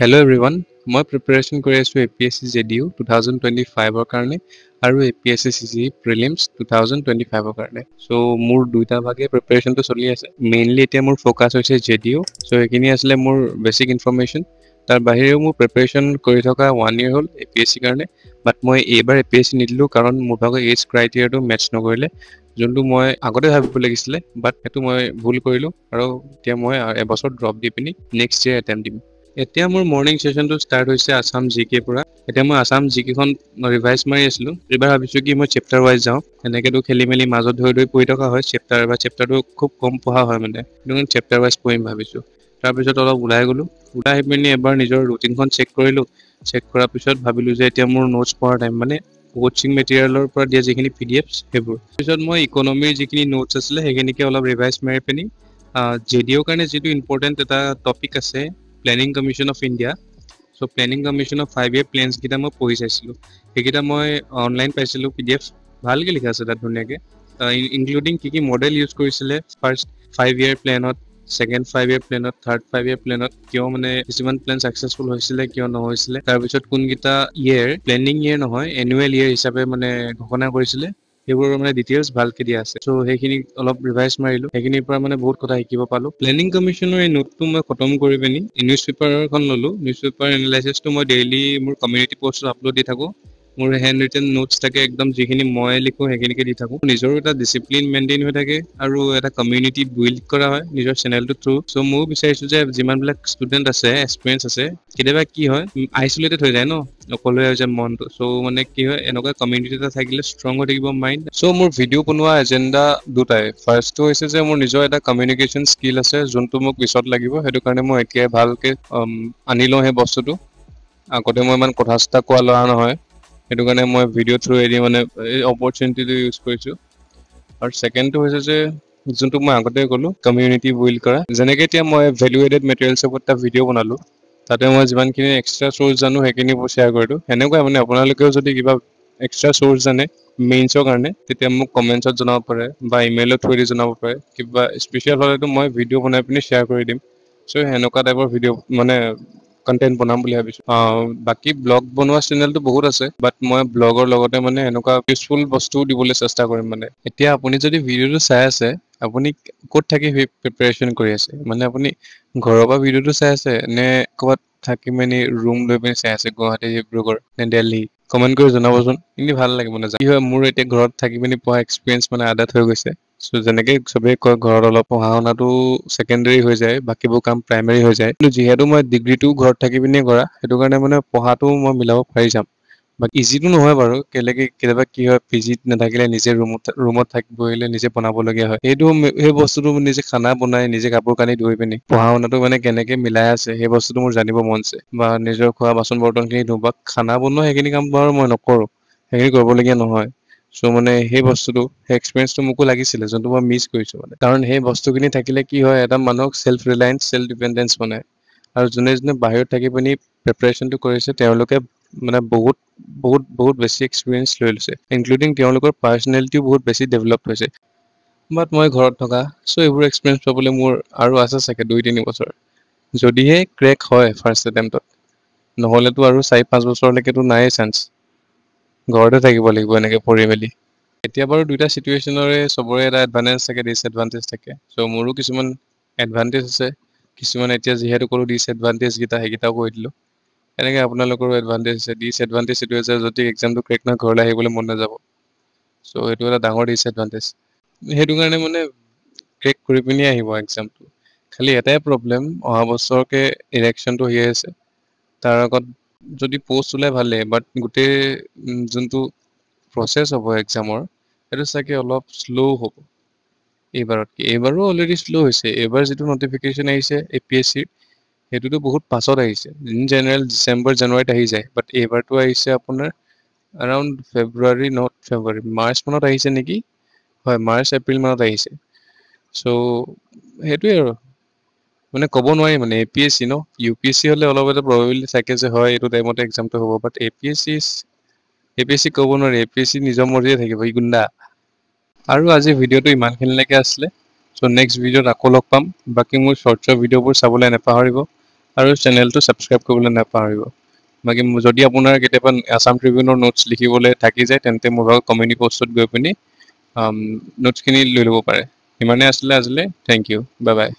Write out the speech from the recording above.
Hello everyone, মই preparation কৰি আছো APSC JDU 2025 ৰ কাৰণে আৰু APSC CGE প্ৰিলিমছ 2025 ৰ কাৰণে। সো মোৰ দুইটা ভাগে প্ৰিপাৰেশ্যনটো চলি আছে। মেইনলি এতিয়া মোৰ ফোকাস হৈছে JDU। সো এইখিনি আসলে মোৰ বেসিক ইনফৰমেশন। তাৰ বাহিৰেও মোৰ প্ৰিপাৰেশ্যন কৰি থকা 1 year হ'ল APSC কাৰণে। বাট মই এইবাৰ APSC নিদিলো কাৰণ মোৰ ভাগৰ এজ ক্ৰাইটেৰিয়াটো মেটচ নকৰিলে। যোনটো মই আগতে ভাবিব লাগিছিলে বাট সেইটো মই ভুল কৰিলো আৰু এতিয়া মই এবছৰ ড্ৰপ দি পিনি নেক্সট ইয়াৰ এটেম্প দিম। এতিয়া মোৰ মৰ্নিং সেশনটো ষ্টাৰ্ট হৈছে আসাম জিকে পৰা। এতিয়া মই আসাম জিকেখন ৰিভাইজ মাৰি আছিলো। এবাৰ ভাবিছো কি মই চেপ্টাৰ ওয়াইজ যাওঁ। এনেকেতো খেলি মেলি মাজত ধৰি পঢ়ি থকা হয় চেপ্টাৰটো খুব কম পঢ়া হয় মানে। কিন্তু চেপ্টাৰ ওয়াইজ পঢ়িম ভাবিছো। তাৰপিছত অলপ ওলাই গলো। ওলাই আহি পিনি এবাৰ নিজৰ ৰুটিনখন চেক কৰিলো। চেক কৰাৰ পিছত ভাবিলো যে এতিয়া মোৰ নোটছ পঢ়াৰ টাইম মানে কোচিং মেটেৰিয়েলৰ পৰা দিয়া যিখিনি PDF সেইবোৰ। পিছত মই ইকনমিৰ যিখিনি নোটছ আছিলে সেইখিনিকে অলপ ৰিভাইজ মাৰি পিনি JDUৰ কাৰণে যিটো ইম্পৰ্টেণ্ট এটা টপিক আছে planning commission of India. So planning commission of 5 year planes কেইটা মই পঢ়ি চাইছিলোঁ। সেইকেইটা মই অনলাইন পাইছিলোঁ PDF ভালকৈ লিখা আছে তাত ধুনীয়াকৈ। ইনক্লুডিং কি মডেল ইউজ কৰিছিলে ফাৰ্ষ্ট 5 year প্লেনত, ছেকেণ্ড 5 year প্লেনত, থাৰ্ড 5 year প্লেনত, কিয় মানে কিছুমান প্লেন ছাকচেছফুল হৈছিলে কিয় নহৈছিলে, তাৰপিছত কোনকেইটা ইয়েৰ প্লেনিং ইয়েৰ নহয় এনুৱেল ইয়েৰ হিচাপে মানে ঘোষণা কৰিছিলে সেইবোৰ মানে ডিটেইলছ ভালকে দিয়া আছে। সো সেইখিনি অলপ ৰিভাইজ মাৰিলো। সেইখিনিৰ পৰা মানে বহুত কথা শিকিব পালো। প্লেনিং কমিশ্যনৰ এই নোটটো মই খতম কৰি পিনি নিউজ পেপাৰখন ললো। নিউজ পেপাৰ এনালাইচিছটো মই ডেইলি মোৰ কমিউনিটি পোষ্টত আপলোড দি থাকো। মোৰ হেণ্ড ৰিটেন নোটছ থাকে একদম যিখিনি মই লিখো সেইখিনিকে দি থাকো। নিজৰো এটা ডিচিপ্লিন মেইনটেইন হৈ থাকে আৰু এটা কমিউনিটি বিল্ড কৰা হয় নিজৰ চেনেলটো থ্ৰু। সো ময়ো বিচাৰিছো যে যিমানবিলাক ষ্টুডেণ্ট আছে এক্সপিৰিয়েঞ্চ আছে কেতিয়াবা কি হয় আইচলেটেড হৈ যায় ন অকলে হৈ যায় মনটো। সো মানে কি হয় এনেকুৱা কমিউনিটি এটা থাকিলে ষ্ট্ৰং হৈ থাকিব মাইণ্ড। সো মোৰ ভিডিঅ' বনোৱা এজেণ্ডা দুটাই। ফাৰ্ষ্টটো হৈছে যে মোৰ নিজৰ এটা কমিউনিকেশ্যন স্কিল আছে যোনটো মোক পিছত লাগিব। সেইটো কাৰণে মই এতিয়াই ভালকে আনি লওঁ সেই বস্তুটো। আগতে মই ইমান কথা চথা কোৱা ল'ৰা নহয়। সেইটো কাৰণে মই ভিডিঅ' থ্ৰুৱেদি মানে এই অপৰচুনিটিটো ইউজ কৰিছোঁ। আৰু ছেকেণ্ডটো হৈছে যে যোনটো মই আগতে ক'লো কমিউনিটি বিল্ড কৰা। যেনেকে এতিয়া মই ভেলু এডেড মেটেৰিয়েলছৰ ওপৰত এটা ভিডিঅ' বনালো। তাতে মই যিমানখিনি এক্সট্ৰা চ'ৰ্চ জানো সেইখিনি শ্বেয়াৰ কৰিলোঁ। সেনেকুৱাই মানে আপোনালোকেও যদি কিবা এক্সট্ৰা চ'ৰ্চ জানে মেইনছৰ কাৰণে তেতিয়া মোক কমেণ্টছত জনাব পাৰে বা ইমেইলৰ থ্ৰুৱেদি জনাব পাৰে। কিবা স্পেচিয়েল হ'লেতো মই ভিডিঅ' বনাই পিনি শ্বেয়াৰ কৰি দিম। সো সেনেকুৱা টাইপৰ ভিডিঅ' মানে কণ্টেণ্ট বনাম বুলি ভাবিছোঁ। বাকী ব্লগ বনোৱা চেনেলটো বহুত আছে বাট মই ব্লগৰ লগতে মানে এনেকুৱা ইউজফুল বস্তুও দিবলৈ চেষ্টা কৰিম মানে। এতিয়া আপুনি যদি ভিডিঅ'টো চাই আছে আপুনি ক'ত থাকি প্ৰিপাৰেশ্যন কৰি আছে? মানে আপুনি ঘৰৰ পৰা ভিডিঅ'টো চাই আছে নে ক'ৰবাত থাকি মেলি ৰুম লৈ পিনি চাই আছে গুৱাহাটী, ডিব্ৰুগড় নে দিল্লী? কমেণ্ট কৰি জনাবচোন। এনেই ভাল লাগে মানে। কি হয় মোৰ এতিয়া ঘৰত থাকি পিনি পঢ়া এক্সপিৰিয়েঞ্চ মানে আদাত হৈ গৈছে। সো যেনেকে চবেই কয় ঘৰত অলপ পঢ়া শুনাটো ছেকেণ্ডেৰী হৈ যায় বাকীবোৰ কাম প্ৰাইমেৰী হৈ যায়। কিন্তু যিহেতু মই ডিগ্ৰীটো ঘৰত থাকি পিনিয়ে কৰা সেইটো কাৰণে মানে পঢ়াটো মই মিলাব পাৰি যাম। বাট ইজিটো নহয় বাৰু কেলেকি কেতিয়াবা কি হয় পিজিত নাথাকিলে নিজে ৰুমত থাকি বহিলে নিজে বনাবলগীয়া হয়। সেই বস্তুটো নিজে খানা বনাই নিজে কাপোৰ কানি ধুই পিনি পঢ়া শুনাটো মানে কেনেকে মিলাই আছে সেই বস্তুটো মোৰ জানিব মন আছে। বা নিজৰ খোৱা বাচন বৰ্তনখিনি ধুওঁ বা খানা বনোৱা সেইখিনি কাম বাৰু মই নকৰোঁ। সেইখিনি কৰিবলগীয়া নহয়। সো মানে সেই বস্তুটো সেই এক্সপিৰিয়েঞ্চটো মোকো লাগিছিলে যোনটো মই মিছ কৰিছোঁ মানে। কাৰণ সেই বস্তুখিনি থাকিলে কি হয় এটা মানুহক চেল্ফ ৰিলায়েঞ্চ চেল্ফ ডিপেণ্ডেঞ্চ বনায়। আৰু যোনে যোনে বাহিৰত থাকি পিনি প্ৰিপাৰেশ্যনটো কৰিছে তেওঁলোকে মানে বহুত বেছি এক্সপিৰিয়েঞ্চ লৈ লৈছে। ইনক্লুডিং তেওঁলোকৰ পাৰ্চনেলিটিও বহুত বেছি ডেভেলপ হৈছে। বাট মই ঘৰত থকা সো এইবোৰ এক্সপিৰিয়েঞ্চ পাবলৈ মোৰ আৰু আছে চাগে 2-3 বছৰ। যদিহে ক্ৰেক হয় ফাৰ্ষ্ট এটেম্পটত নহ'লেতো আৰু 4-5 বছৰলৈকেতো নায়েই চান্স। ঘৰতে থাকিব লাগিব এনেকে পঢ়ি মেলি। এতিয়া বাৰু দুইটা চিটুৱেশ্যনৰে চবৰে এটা এডভান্টেজ থাকে ডিছএডভান্টেজ থাকে। সো মোৰো কিছুমান এডভান্টেজ আছে। কিছুমান এতিয়া যিহেতু ক'লো ডিছএডভান্টেজকেইটা সেইকেইটাও কৈ দিলোঁ। এনেকৈ আপোনালোকৰো এডভান্টেজ আছে। ডিছএডভান্টেজ এইটো হৈছে যদি এক্সামটো ক্ৰেক নহয় ঘৰলৈ আহিবলৈ মন নাযাব। সো এইটো এটা ডাঙৰ ডিছএডভান্টেজ। সেইটো কাৰণে মানে ক্ৰেক কৰি পিনি আহিব এক্সামটো। খালি এটাই প্ৰব্লেম অহা বছৰকে ইলেকশ্যনটো আহি আছে। তাৰ আগত যদি পষ্ট ওলাই ভালেই বাট গোটেই যোনটো প্ৰচেছ হ'ব এক্সামৰ সেইটো চাগে অলপ শ্ল' হ'ব এইবাৰতকৈ। এইবাৰো অলৰেডি শ্ল' হৈছে। এইবাৰ যিটো নটিফিকেশ্যন আহিছে APSCৰ সেইটোতো বহুত পাছত আহিছে। ইন জেনেৰেল ডিচেম্বৰ জানুৱাৰীত আহি যায়। বাট এইবাৰটো আহিছে আপোনাৰ এৰাউণ্ড মাৰ্চ মানত আহিছে নেকি? হয় মাৰ্চ এপ্ৰিল মানত আহিছে। সো সেইটোৱে আৰু মানে ক'ব নোৱাৰি মানে APSC ন UPSC হ'লে অলপ এটা প্ৰবেবিলিটি থাকে যে হয় এইটো টাইমতে এক্সামটো হ'ব। বাট APSC ক'ব নোৱাৰি। APSC নিজৰ মৰ্জিয়ে থাকিব ই গুণ্ডা। আৰু আজি ভিডিঅ'টো ইমানখিনিলৈকে আছিলে। সো নেক্সট ভিডিঅ'ত আকৌ লগ পাম। বাকী মোৰ শ্বৰ্টছৰ ভিডিঅ'বোৰ চাবলৈ নাপাহৰিব। আৰু চেনেলটো ছাবস্ক্ৰাইব কৰিবলৈ নাপাহৰিব। বাকী যদি আপোনাৰ কেতিয়াবা আছাম ট্ৰিবিউনৰ নোটছ লিখিবলৈ থাকি যায় তেন্তে মোৰ ভাগৰ কমিউনিটি পষ্টত গৈ পিনি নোটছখিনি লৈ ল'ব পাৰে। ইমানেই আছিলে আজিলৈ, থেংক ইউ, বাই বাই।